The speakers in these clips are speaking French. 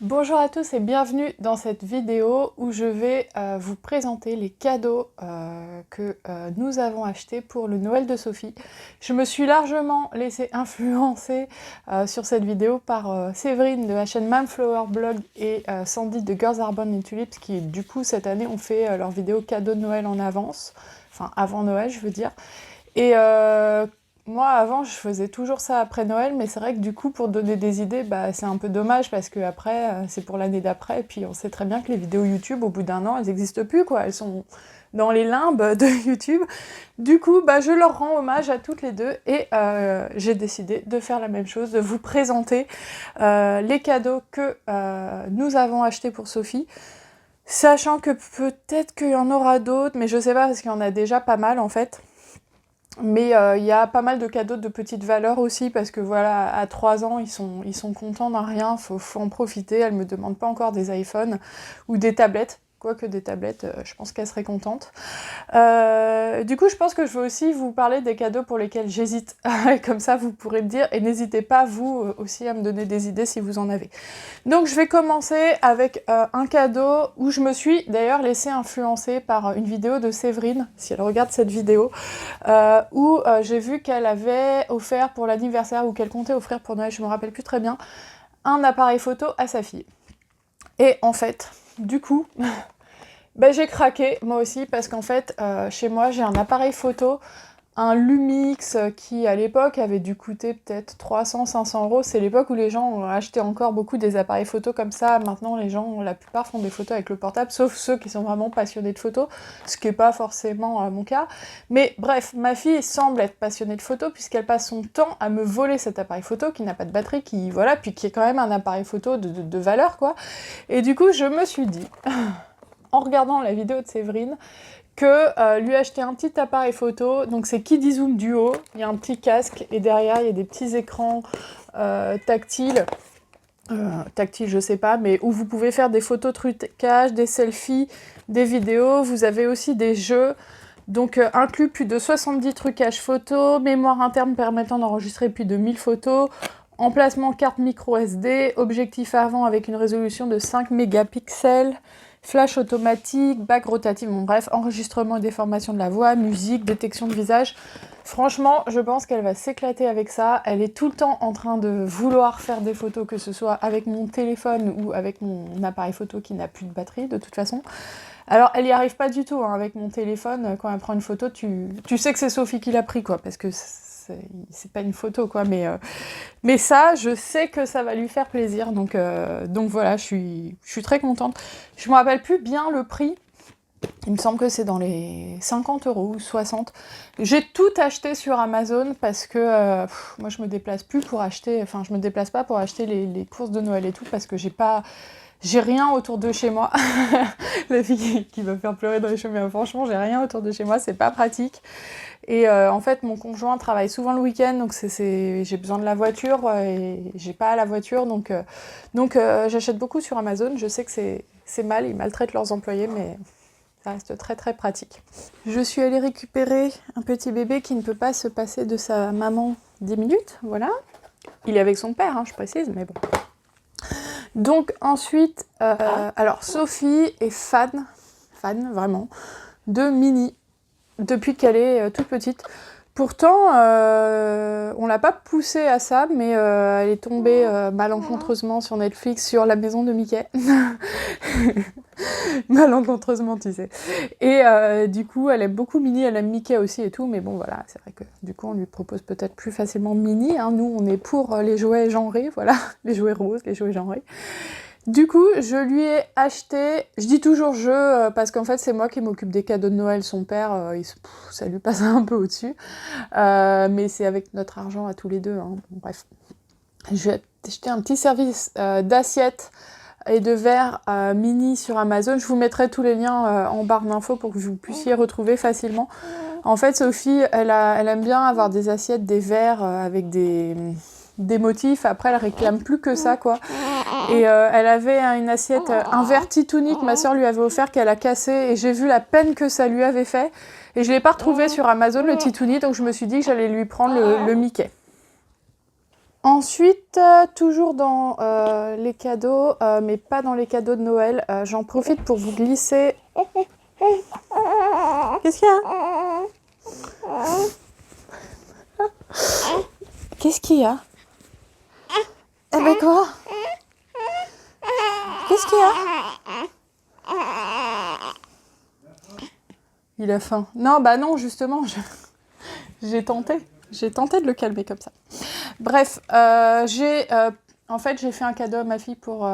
Bonjour à tous et bienvenue dans cette vidéo où je vais vous présenter les cadeaux que nous avons achetés pour le Noël de Sophie. Je me suis largement laissée influencer sur cette vidéo par Séverine de la chaîne Mamflower Blog et Sandy de Girls Are Born in Tulips qui du coup cette année ont fait leur vidéo cadeau de Noël en avance, enfin avant Noël je veux dire. Et moi, avant, je faisais toujours ça après Noël, mais c'est vrai que du coup, pour donner des idées, bah, c'est un peu dommage parce que après, c'est pour l'année d'après. Et puis, on sait très bien que les vidéos YouTube, au bout d'un an, elles n'existent plus, quoi. Elles sont dans les limbes de YouTube. Du coup, bah, je leur rends hommage à toutes les deux et j'ai décidé de faire la même chose, de vous présenter les cadeaux que nous avons achetés pour Sophie. Sachant que peut-être qu'il y en aura d'autres, mais je sais pas parce qu'il y en a déjà pas mal en fait. Mais il y a pas mal de cadeaux de petite valeur aussi, parce que voilà, à 3 ans, ils sont contents d'un rien, faut en profiter. Elle me demande pas encore des iPhones ou des tablettes. Quoique des tablettes, je pense qu'elle serait contente. Du coup, je pense que je vais aussi vous parler des cadeaux pour lesquels j'hésite. Comme ça, vous pourrez me dire. Et n'hésitez pas, vous aussi, à me donner des idées si vous en avez. Donc, je vais commencer avec un cadeau où je me suis d'ailleurs laissée influencer par une vidéo de Séverine, si elle regarde cette vidéo, où j'ai vu qu'elle avait offert pour l'anniversaire, ou qu'elle comptait offrir pour Noël, je me rappelle plus très bien, un appareil photo à sa fille. Et en fait, du coup, ben, j'ai craqué moi aussi parce qu'en fait, chez moi, j'ai un appareil photo, un Lumix qui à l'époque avait dû coûter peut-être 300-500 €. C'est l'époque où les gens achetaient encore beaucoup des appareils photo comme ça. Maintenant, les gens, la plupart font des photos avec le portable, sauf ceux qui sont vraiment passionnés de photos, ce qui n'est pas forcément mon cas. Mais bref, ma fille semble être passionnée de photos puisqu'elle passe son temps à me voler cet appareil photo qui n'a pas de batterie, qui voilà, puis qui est quand même un appareil photo de valeur quoi. Et du coup, je me suis dit, en regardant la vidéo de Séverine, que lui acheter un petit appareil photo, donc c'est Kidizoom Duo, il y a un petit casque et derrière il y a des petits écrans tactiles, tactiles je sais pas, mais où vous pouvez faire des photos trucage, des selfies, des vidéos, vous avez aussi des jeux, donc inclus plus de 70 trucages photos, mémoire interne permettant d'enregistrer plus de 1000 photos, emplacement carte micro SD, objectif avant avec une résolution de 5 mégapixels, flash automatique, bac rotatif, bon bref, enregistrement et déformation de la voix, musique, détection de visage. Franchement, je pense qu'elle va s'éclater avec ça. Elle est tout le temps en train de vouloir faire des photos, que ce soit avec mon téléphone ou avec mon appareil photo qui n'a plus de batterie de toute façon. Alors, elle y arrive pas du tout, hein, avec mon téléphone, quand elle prend une photo, tu sais que c'est Sophie qui l'a pris, quoi, parce que c'est pas une photo, quoi, mais ça, je sais que ça va lui faire plaisir, donc voilà, je suis très contente. Je me rappelle plus bien le prix, il me semble que c'est dans les 50 € ou 60. J'ai tout acheté sur Amazon parce que moi je me déplace plus pour acheter, enfin je me déplace pas pour acheter les courses de Noël et tout parce que j'ai rien autour de chez moi. La fille qui va faire pleurer dans les cheveux, mais franchement j'ai rien autour de chez moi, c'est pas pratique. Et en fait mon conjoint travaille souvent le week-end, donc j'ai besoin de la voiture et j'ai pas la voiture, donc j'achète beaucoup sur Amazon. Je sais que c'est mal, ils maltraitent leurs employés, mais ça reste très très pratique. Je suis allée récupérer un petit bébé qui ne peut pas se passer de sa maman 10 minutes, voilà. Il est avec son père, hein, je précise, mais bon. Donc ensuite, alors Sophie est fan vraiment, de Minnie, depuis qu'elle est toute petite. Pourtant, on l'a pas poussée à ça, mais elle est tombée malencontreusement sur Netflix sur La Maison de Mickey. Malencontreusement, tu sais. Et du coup, elle aime beaucoup Minnie, elle aime Mickey aussi et tout, mais bon, voilà, c'est vrai que du coup, on lui propose peut-être plus facilement Minnie, hein. Nous, on est pour les jouets genrés, voilà, les jouets roses, les jouets genrés. Du coup, je lui ai acheté, je dis toujours je, parce qu'en fait, c'est moi qui m'occupe des cadeaux de Noël, son père, ça lui passe un peu au-dessus, mais c'est avec notre argent à tous les deux, hein. Bon, bref. Je lui ai acheté un petit service d'assiette et de verre mini sur Amazon. Je vous mettrai tous les liens en barre d'infos pour que vous puissiez retrouver facilement. En fait, Sophie, elle aime bien avoir des assiettes, des verres avec des motifs. Après, elle réclame plus que ça, quoi. Et elle avait une assiette, un verre Titounique, ma soeur lui avait offert, qu'elle a cassé, et j'ai vu la peine que ça lui avait fait. Et je l'ai pas retrouvé sur Amazon, le Titouni, donc je me suis dit que j'allais lui prendre le Mickey. Ensuite, toujours dans les cadeaux, mais pas dans les cadeaux de Noël, j'en profite pour vous glisser... Qu'est-ce qu'il y a? Qu'est-ce qu'il y a? Eh ben quoi? Qu'est-ce qu'il y a? Il a faim. Non, bah non, justement, j'ai tenté. J'ai tenté de le calmer comme ça. Bref, en fait, j'ai fait un cadeau à ma fille pour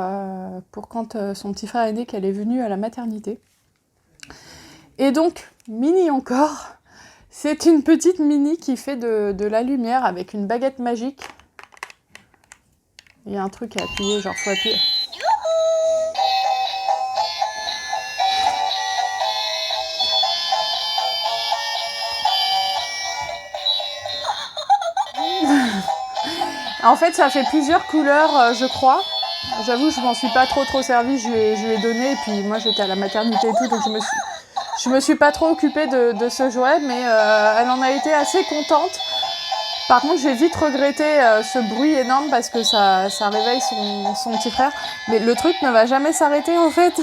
quand son petit frère est né, qu'elle est venue à la maternité. Et donc, mini encore, c'est une petite mini qui fait de la lumière avec une baguette magique. Il y a un truc à appuyer, genre faut appuyer. En fait, ça fait plusieurs couleurs, je crois. J'avoue, je m'en suis pas trop servie, je lui ai donné, et puis moi j'étais à la maternité et tout, donc je me suis pas trop occupée de ce jouet, mais elle en a été assez contente. Par contre, j'ai vite regretté ce bruit énorme parce que ça réveille son petit frère. Mais le truc ne va jamais s'arrêter en fait.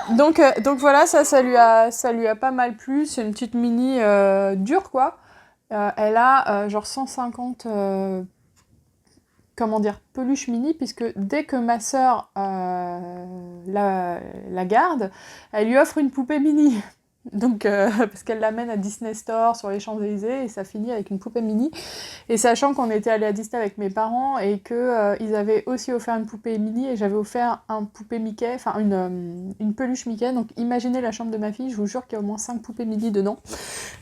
Donc voilà, ça lui a pas mal plu. C'est une petite mini dure quoi. Elle a genre 150 comment dire, peluches mini, puisque dès que ma sœur la garde, elle lui offre une poupée mini. Donc, parce qu'elle l'amène à Disney Store sur les Champs-Élysées et ça finit avec une poupée mini. Et sachant qu'on était allé à Disney avec mes parents et que ils avaient aussi offert une poupée mini et j'avais offert un poupée Mickey, enfin une peluche Mickey. Donc imaginez la chambre de ma fille, je vous jure qu'il y a au moins 5 poupées mini dedans.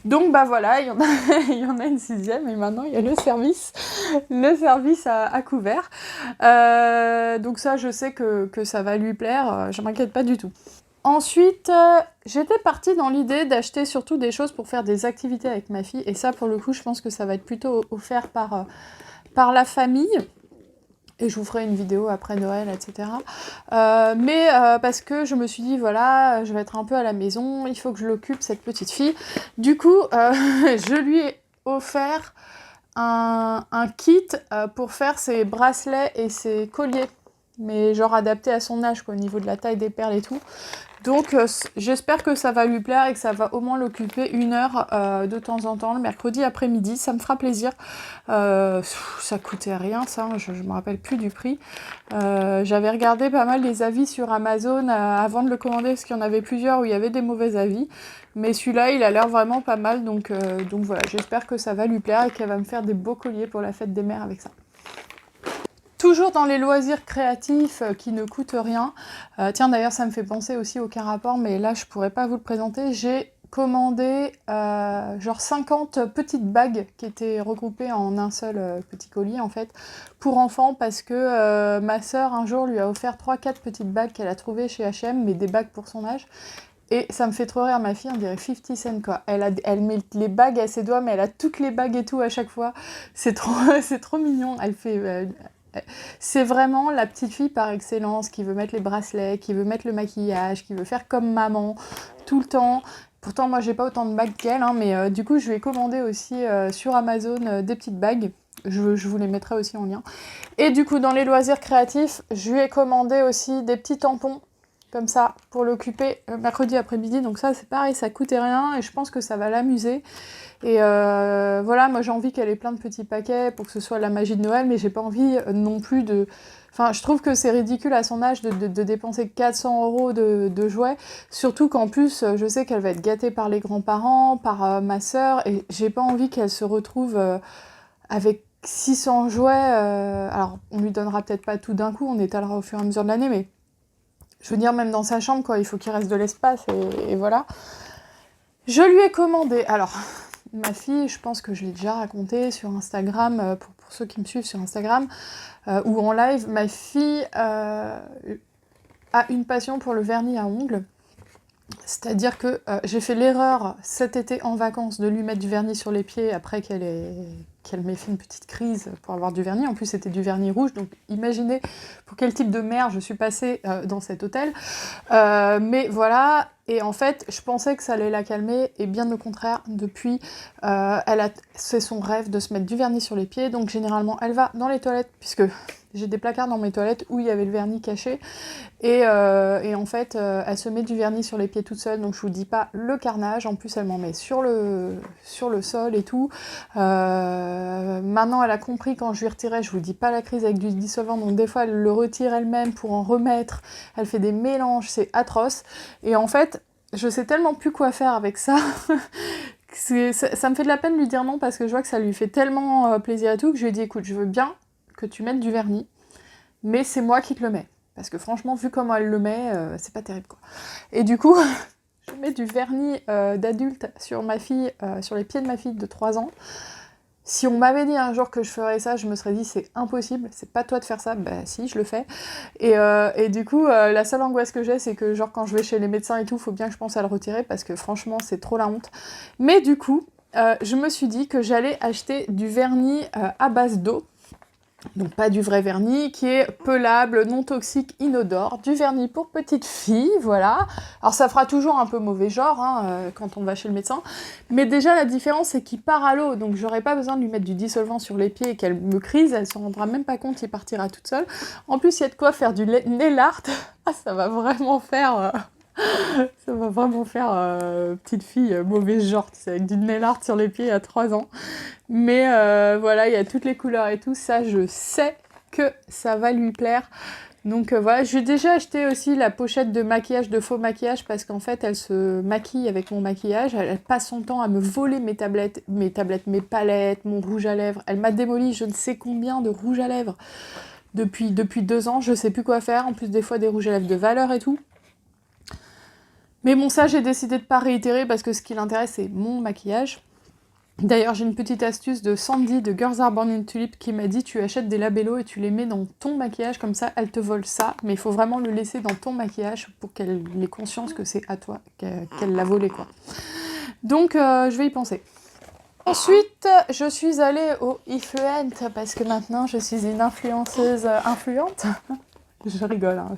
Donc bah voilà, il y en a une 6e et maintenant il y a le service à couvert. Donc ça, je sais que ça va lui plaire, je m'inquiète pas du tout. Ensuite, j'étais partie dans l'idée d'acheter surtout des choses pour faire des activités avec ma fille. Et ça, pour le coup, je pense que ça va être plutôt offert par la famille. Et je vous ferai une vidéo après Noël, etc. Mais parce que je me suis dit, voilà, je vais être un peu à la maison, il faut que je l'occupe, cette petite fille. Du coup, je lui ai offert un kit pour faire ses bracelets et ses colliers. Mais genre adapté à son âge, quoi, au niveau de la taille des perles et tout. Donc j'espère que ça va lui plaire et que ça va au moins l'occuper 1 heure de temps en temps, le mercredi après-midi, ça me fera plaisir. Ça coûtait rien ça, je me rappelle plus du prix. J'avais regardé pas mal les avis sur Amazon avant de le commander, parce qu'il y en avait plusieurs où il y avait des mauvais avis. Mais celui-là, il a l'air vraiment pas mal, donc voilà, j'espère que ça va lui plaire et qu'elle va me faire des beaux colliers pour la fête des mères avec ça. Toujours dans les loisirs créatifs qui ne coûtent rien. Tiens, d'ailleurs, ça me fait penser aussi aucun rapport, mais là, je pourrais pas vous le présenter. J'ai commandé genre 50 petites bagues qui étaient regroupées en un seul petit colis, en fait, pour enfants, parce que ma sœur, un jour, lui a offert 3-4 petites bagues qu'elle a trouvées chez H&M, mais des bagues pour son âge. Et ça me fait trop rire, ma fille, on dirait 50 Cent, quoi. Elle met les bagues à ses doigts, mais elle a toutes les bagues et tout à chaque fois. C'est trop mignon. Elle fait... c'est vraiment la petite fille par excellence qui veut mettre les bracelets, qui veut mettre le maquillage, qui veut faire comme maman tout le temps. Pourtant, moi, j'ai pas autant de bagues qu'elle, hein, mais du coup, je lui ai commandé aussi sur Amazon des petites bagues. Je vous les mettrai aussi en lien. Et du coup, dans les loisirs créatifs, je lui ai commandé aussi des petits tampons, comme ça, pour l'occuper mercredi après-midi. Donc ça, c'est pareil, ça coûtait rien et je pense que ça va l'amuser. Et voilà, moi j'ai envie qu'elle ait plein de petits paquets pour que ce soit la magie de Noël, mais j'ai pas envie non plus de... Enfin, je trouve que c'est ridicule à son âge de dépenser 400 € de jouets, surtout qu'en plus, je sais qu'elle va être gâtée par les grands-parents, par ma sœur, et j'ai pas envie qu'elle se retrouve avec 600 jouets. Alors, on lui donnera peut-être pas tout d'un coup, on étalera au fur et à mesure de l'année, mais je veux dire, même dans sa chambre, quoi, il faut qu'il reste de l'espace, et voilà. Je lui ai commandé... Alors... Ma fille, je pense que je l'ai déjà raconté sur Instagram, pour ceux qui me suivent sur Instagram, ou en live, ma fille a une passion pour le vernis à ongles. C'est-à-dire que j'ai fait l'erreur cet été en vacances de lui mettre du vernis sur les pieds après qu'elle ait qu'elle m'ait fait une petite crise pour avoir du vernis. En plus, c'était du vernis rouge, donc imaginez pour quel type de merde je suis passée dans cet hôtel. Mais voilà, et en fait, je pensais que ça allait la calmer, et bien au contraire, depuis, c'est son rêve de se mettre du vernis sur les pieds, donc généralement, elle va dans les toilettes, puisque j'ai des placards dans mes toilettes où il y avait le vernis caché, et en fait, elle se met du vernis sur les pieds toute seule, donc je vous dis pas le carnage, en plus elle m'en met sur le sol et tout. Maintenant elle a compris quand je lui retirais, je vous dis pas la crise avec du dissolvant, donc des fois elle le retire elle-même pour en remettre, elle fait des mélanges, c'est atroce, et en fait, je sais tellement plus quoi faire avec ça. Ça me fait de la peine de lui dire non, parce que je vois que ça lui fait tellement plaisir et tout, que je lui ai dit écoute, je veux bien que tu mettes du vernis, mais c'est moi qui te le mets. Parce que franchement, vu comment elle le met, c'est pas terrible, quoi. Et du coup, je mets du vernis d'adulte sur ma fille, sur les pieds de ma fille de 3 ans. Si on m'avait dit un jour que je ferais ça, je me serais dit c'est impossible, c'est pas toi de faire ça. Bah si, je le fais. Et du coup, la seule angoisse que j'ai, c'est que genre quand je vais chez les médecins et tout, faut bien que je pense à le retirer, parce que franchement, c'est trop la honte. Mais du coup, je me suis dit que j'allais acheter du vernis à base d'eau. Donc pas du vrai vernis, qui est pelable, non toxique, inodore, du vernis pour petite fille, voilà. Alors ça fera toujours un peu mauvais genre quand on va chez le médecin, mais déjà la différence c'est qu'il part à l'eau, donc j'aurai pas besoin de lui mettre du dissolvant sur les pieds et qu'elle me crise, elle se rendra même pas compte, il partira toute seule. En plus il y a de quoi faire du nail art, ah, ça va vraiment faire... Ça va vraiment faire petite fille mauvais genre, tu sais, avec du nail art sur les pieds à 3 ans. Mais voilà, il y a toutes les couleurs et tout, ça je sais que ça va lui plaire. Donc voilà, j'ai déjà acheté aussi la pochette de maquillage, de faux maquillage, parce qu'en fait elle se maquille avec mon maquillage, elle passe son temps à me voler mes palettes, mon rouge à lèvres. Elle m'a démoli je ne sais combien de rouge à lèvres depuis 2 ans, je sais plus quoi faire, en plus des fois des rouges à lèvres de valeur et tout. Mais bon, ça, j'ai décidé de pas réitérer parce que ce qui l'intéresse, c'est mon maquillage. D'ailleurs, j'ai une petite astuce de Sandy de Girls Are Born in Tulip qui m'a dit tu achètes des labellos et tu les mets dans ton maquillage, comme ça, elle te vole ça. Mais il faut vraiment le laisser dans ton maquillage pour qu'elle ait conscience que c'est à toi qu'elle l'a volé, quoi. Donc, je vais y penser. Ensuite, je suis allée au Influent parce que maintenant, je suis une influenceuse influente. Je rigole, hein.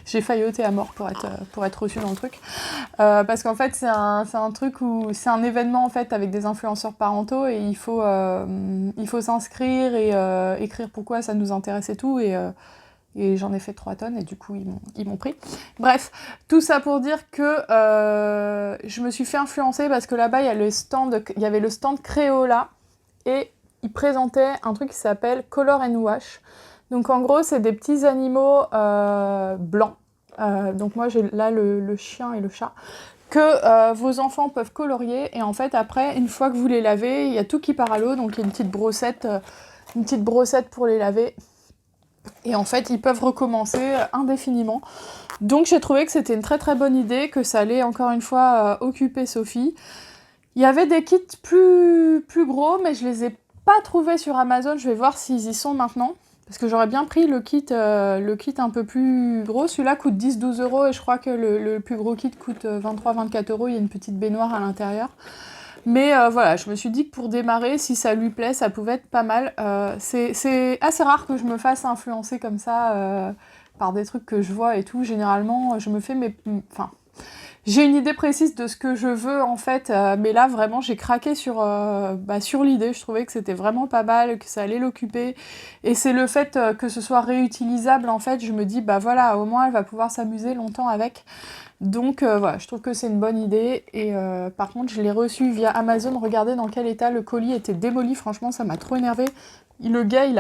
J'ai failloté à mort pour être reçue dans le truc. Parce qu'en fait, c'est un truc où c'est un événement en fait avec des influenceurs parentaux et il faut s'inscrire et écrire pourquoi ça nous intéresse et tout. Et j'en ai fait 3 tonnes et du coup, ils m'ont pris. Bref, tout ça pour dire que je me suis fait influencer parce que là-bas, il y avait le stand Crayola et ils présentaient un truc qui s'appelle Color and Wash. Donc en gros, c'est des petits animaux blancs. Donc moi, j'ai là le chien et le chat que vos enfants peuvent colorier. Et en fait, après, une fois que vous les lavez, il y a tout qui part à l'eau. Donc il y a une petite brossette pour les laver. Et en fait, ils peuvent recommencer indéfiniment. Donc j'ai trouvé que c'était une très très bonne idée, que ça allait encore une fois occuper Sophie. Il y avait des kits plus gros, mais je les ai pas trouvés sur Amazon. Je vais voir s'ils y sont maintenant. Parce que j'aurais bien pris le kit un peu plus gros. Celui-là coûte 10-12 € et je crois que le plus gros kit coûte 23-24 €. Il y a une petite baignoire à l'intérieur. Mais voilà, je me suis dit que pour démarrer, si ça lui plaît, ça pouvait être pas mal. C'est assez rare que je me fasse influencer comme ça par des trucs que je vois et tout. Généralement, je me fais Enfin, j'ai une idée précise de ce que je veux en fait, mais là vraiment j'ai craqué sur l'idée, je trouvais que c'était vraiment pas mal, que ça allait l'occuper, et c'est le fait que ce soit réutilisable en fait, je me dis bah voilà, au moins elle va pouvoir s'amuser longtemps avec, donc voilà, je trouve que c'est une bonne idée, et par contre je l'ai reçu via Amazon, regardez dans quel état le colis était démoli, franchement ça m'a trop énervé. Le gars il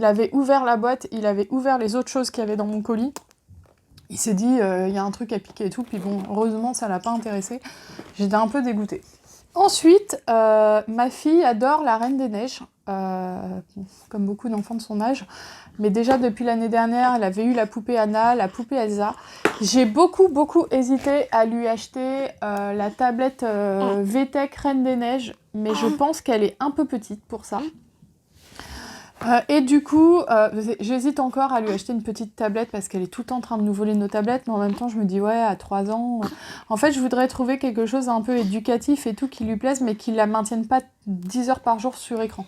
avait ouvert la boîte, il avait ouvert les autres choses qu'il y avait dans mon colis. Il s'est dit, y a un truc à piquer et tout, puis bon, heureusement, ça l'a pas intéressé. J'étais un peu dégoûtée. Ensuite, ma fille adore la Reine des Neiges, comme beaucoup d'enfants de son âge. Mais déjà, depuis l'année dernière, elle avait eu la poupée Anna, la poupée Elsa. J'ai beaucoup hésité à lui acheter la tablette VTech Reine des Neiges, mais je pense qu'elle est un peu petite pour ça. Et du coup, j'hésite encore à lui acheter une petite tablette parce qu'elle est tout le temps en train de nous voler nos tablettes, mais en même temps, je me dis, ouais, à 3 ans... En fait, je voudrais trouver quelque chose un peu éducatif et tout qui lui plaise, mais qui la maintienne pas 10 heures par jour sur écran.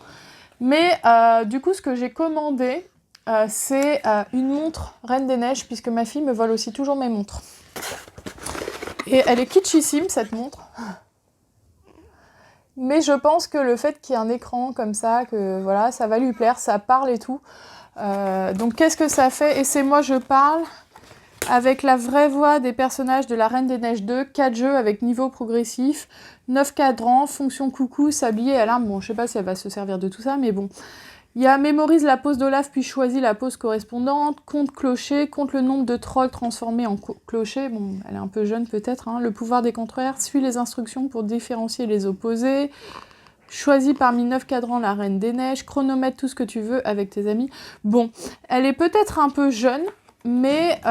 Mais du coup, ce que j'ai commandé, c'est une montre Reine des Neiges, puisque ma fille me vole aussi toujours mes montres. Et elle est kitschissime, cette montre. Mais je pense que le fait qu'il y ait un écran comme ça, que voilà, ça va lui plaire, ça parle et tout. Donc qu'est-ce que ça fait? Et c'est moi je parle avec la vraie voix des personnages de la Reine des Neiges 2, 4 jeux avec niveau progressif, 9 cadrans, fonction coucou, sablier, alarme. Bon, je sais pas si elle va se servir de tout ça, mais bon. Il y a mémorise la pose d'Olaf, puis choisit la pose correspondante, compte clocher, compte le nombre de trolls transformés en clocher. Bon, elle est un peu jeune peut-être, hein. Le pouvoir des contraires, suit les instructions pour différencier les opposés. Choisis parmi 9 cadrans la Reine des Neiges, chronomètre tout ce que tu veux avec tes amis. Bon, elle est peut-être un peu jeune, mais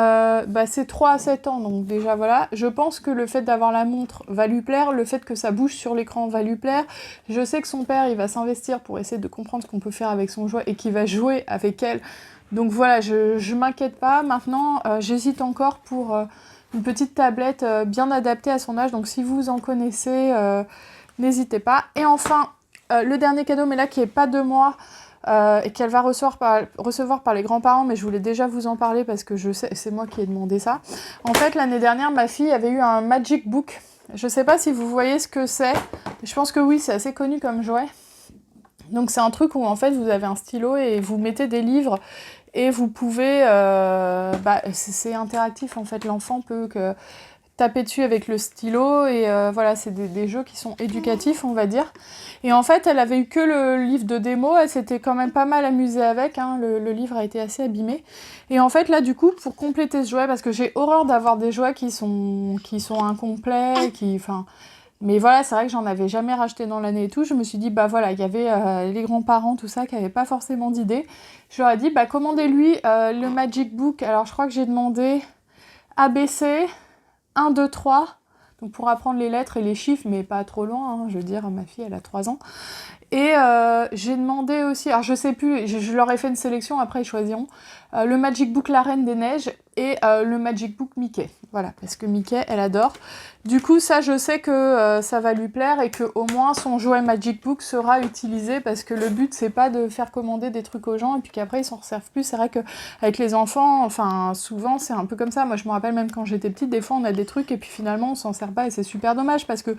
c'est 3 à 7 ans, donc déjà voilà. Je pense que le fait d'avoir la montre va lui plaire, le fait que ça bouge sur l'écran va lui plaire. Je sais que son père, il va s'investir pour essayer de comprendre ce qu'on peut faire avec son jouet et qu'il va jouer avec elle. Donc voilà, je m'inquiète pas. Maintenant, j'hésite encore pour une petite tablette bien adaptée à son âge. Donc si vous en connaissez, n'hésitez pas. Et enfin, le dernier cadeau, mais là qui est pas de moi, et qu'elle va recevoir par les grands-parents, mais je voulais déjà vous en parler parce que je sais, c'est moi qui ai demandé ça. En fait, l'année dernière, ma fille avait eu un Magic Book. Je sais pas si vous voyez ce que c'est. Je pense que oui, c'est assez connu comme jouet. Donc c'est un truc où en fait vous avez un stylo et vous mettez des livres et vous pouvez... c'est interactif en fait, l'enfant peut taper dessus avec le stylo et voilà, c'est des jeux qui sont éducatifs, on va dire. Et en fait, elle avait eu que le livre de démo, elle s'était quand même pas mal amusée avec, hein, le livre a été assez abîmé. Et en fait, là, du coup, pour compléter ce jouet, parce que j'ai horreur d'avoir des jouets qui sont incomplets, mais voilà, c'est vrai que j'en avais jamais racheté dans l'année et tout, je me suis dit, bah voilà, il y avait les grands-parents, tout ça, qui n'avaient pas forcément d'idée. Je leur ai dit, bah commandez-lui le Magic Book, alors je crois que j'ai demandé ABC... 1, 2, 3, donc pour apprendre les lettres et les chiffres, mais pas trop loin, hein, je veux dire, ma fille, elle a 3 ans. Et j'ai demandé aussi, alors je sais plus, je leur ai fait une sélection, après ils choisiront, le Magic Book La Reine des Neiges et le Magic Book Mickey. Voilà, parce que Mickey, elle adore. Du coup, ça, je sais que ça va lui plaire et que au moins son jouet Magic Book sera utilisé parce que le but, c'est pas de faire commander des trucs aux gens et puis qu'après, ils s'en servent plus. C'est vrai qu'avec les enfants, enfin, souvent, c'est un peu comme ça. Moi, je me rappelle même quand j'étais petite, des fois, on a des trucs et puis finalement, on s'en sert pas et c'est super dommage parce que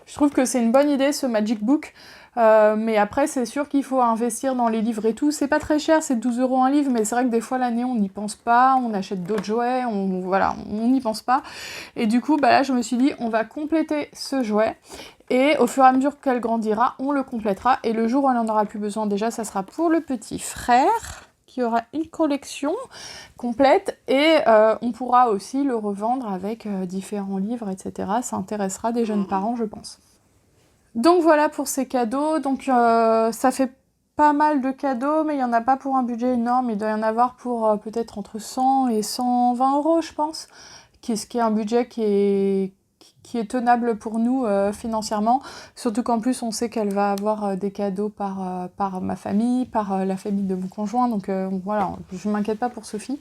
je trouve que c'est une bonne idée, ce Magic Book. Mais après, c'est sûr qu'il faut investir dans les livres et tout. C'est pas très cher, c'est 12 € un livre, mais c'est vrai que des fois, l'année, on n'y pense pas, on achète d'autres jouets, on n'y pense pas. Et du coup, là, je me suis dit, on va compléter ce jouet. Et au fur et à mesure qu'elle grandira, on le complétera. Et le jour où elle n'en aura plus besoin, déjà, ça sera pour le petit frère, qui aura une collection complète. Et on pourra aussi le revendre avec différents livres, etc. Ça intéressera des jeunes parents, je pense. Donc voilà pour ces cadeaux, donc ça fait pas mal de cadeaux, mais il n'y en a pas pour un budget énorme, il doit y en avoir pour peut-être entre 100 et 120 €, je pense, ce qui est un budget qui est tenable pour nous financièrement, surtout qu'en plus on sait qu'elle va avoir des cadeaux par ma famille, par la famille de mon conjoint, donc voilà, je m'inquiète pas pour Sophie.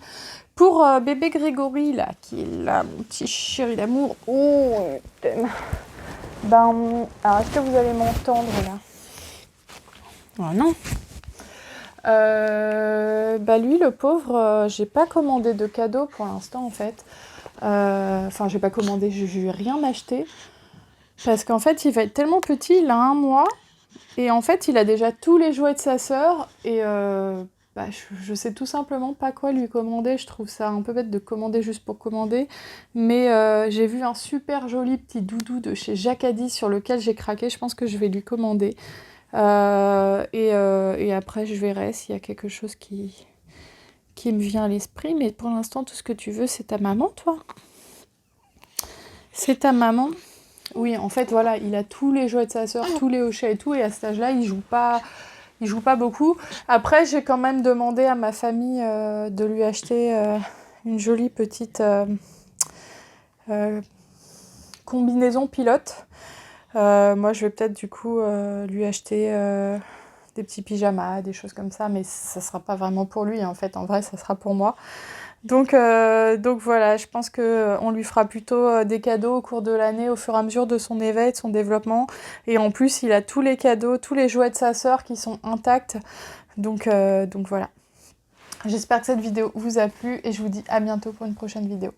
Pour bébé Grégory, là, qui est là, mon petit chéri d'amour, oh, je t'aime. Alors est-ce que vous allez m'entendre là? Oh non. Lui, le pauvre, j'ai pas commandé de cadeau pour l'instant en fait. Enfin, j'ai pas commandé, je lui ai rien acheté. Parce qu'en fait, il va être tellement petit, il a 1 mois. Et en fait, il a déjà tous les jouets de sa sœur. Et je sais tout simplement pas quoi lui commander. Je trouve ça un peu bête de commander juste pour commander. Mais j'ai vu un super joli petit doudou de chez Jacadi sur lequel j'ai craqué. Je pense que je vais lui commander. Et après, je verrai s'il y a quelque chose qui me vient à l'esprit. Mais pour l'instant, tout ce que tu veux, c'est ta maman, toi. C'est ta maman. Oui, en fait, voilà, il a tous les jouets de sa sœur, tous les hochets et tout. Et à cet âge-là, il joue pas beaucoup. Après, j'ai quand même demandé à ma famille de lui acheter une jolie petite combinaison pilote. Moi, je vais peut-être du coup lui acheter des petits pyjamas, des choses comme ça, mais ça sera pas vraiment pour lui en fait, en vrai ça sera pour moi. Donc voilà, je pense qu'on lui fera plutôt des cadeaux au cours de l'année, au fur et à mesure de son éveil, de son développement. Et en plus, il a tous les cadeaux, tous les jouets de sa sœur qui sont intacts. Donc voilà. J'espère que cette vidéo vous a plu et je vous dis à bientôt pour une prochaine vidéo.